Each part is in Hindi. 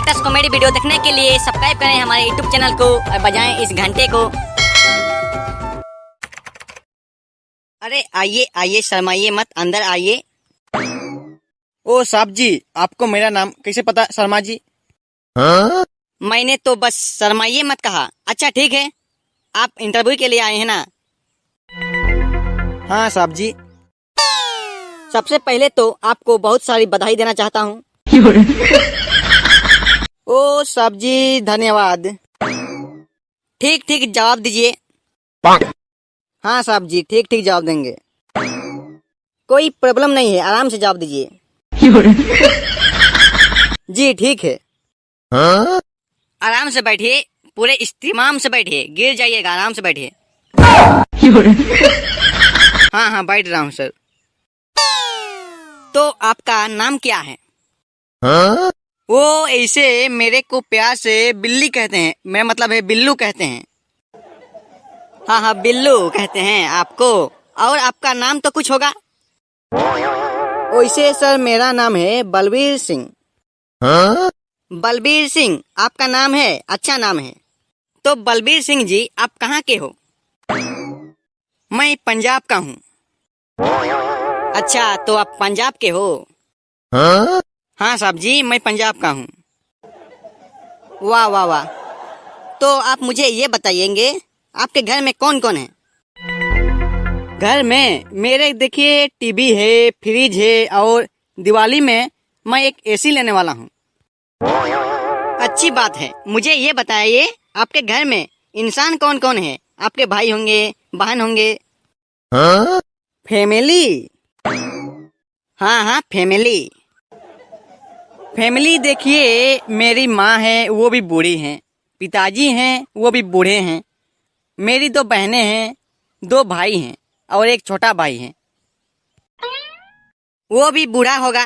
लेटेस्ट कॉमेडी वीडियो देखने के लिए सब्सक्राइब करें हमारे यूट्यूब चैनल को और बजाएं इस घंटे को। अरे आइए आइए, शर्माइए मत, अंदर आइए। ओ साहब जी, आपको मेरा नाम कैसे पता शर्मा जी? मैंने तो बस शर्माइए मत कहा। अच्छा ठीक है, आप इंटरव्यू के लिए आए हैं ना? हाँ साहब जी। सबसे पहले तो आपको बहुत सारी बधाई देना चाहता हूँ। ओ साहब जी, धन्यवाद। ठीक ठीक जवाब दीजिए। हाँ साहब जी, ठीक ठीक जवाब देंगे। कोई प्रॉब्लम नहीं है, आराम से जवाब दीजिए। जी ठीक है। आराम से बैठिए, पूरे इस्तीमाम से बैठिए, गिर जाइएगा। आराम से बैठिए। हाँ हाँ, बैठ रहा हूँ सर। तो आपका नाम क्या है? वो ऐसे मेरे को प्यार से बिल्ली कहते हैं, मेरा मतलब है बिल्लू कहते हैं। हाँ हाँ, बिल्लू कहते हैं आपको। और आपका नाम तो कुछ होगा? वैसे सर मेरा नाम है बलबीर सिंह। बलबीर सिंह आपका नाम है? अच्छा नाम है। तो बलबीर सिंह जी, आप कहाँ के हो? मैं पंजाब का हूँ। अच्छा, तो आप पंजाब के हो? हाँ साहब जी, मैं पंजाब का हूँ। वाह वाह वाह। तो आप मुझे ये बताइएंगे, आपके घर में कौन कौन है? घर में मेरे देखिए टीवी है, फ्रिज है, और दिवाली में मैं एक एसी लेने वाला हूँ। अच्छी बात है। मुझे ये बताइए, आपके घर में इंसान कौन कौन है? आपके भाई होंगे, बहन होंगे। फैमिली? हाँ हाँ, फैमिली। फैमिली देखिए, मेरी माँ है, वो भी बूढ़ी हैं। पिताजी हैं, वो भी बूढ़े हैं। मेरी 2 बहनें हैं, 2 भाई हैं, और एक छोटा भाई है। वो भी बूढ़ा होगा?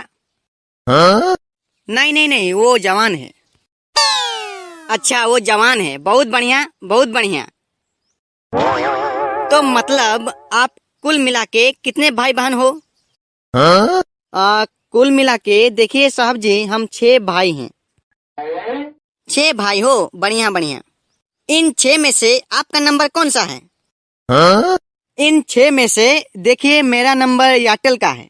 नहीं नहीं नहीं, वो जवान है। अच्छा, वो जवान है। बहुत बढ़िया, बहुत बढ़िया। तो मतलब आप कुल मिला के कितने भाई बहन हो? कुल मिला के देखिए साहब जी, हम 6 भाई हैं। 6 भाई हो? बढ़िया बढ़िया। इन 6 में से आपका नंबर कौन सा है? इन 6 में से देखिए मेरा नंबर एयरटेल का है।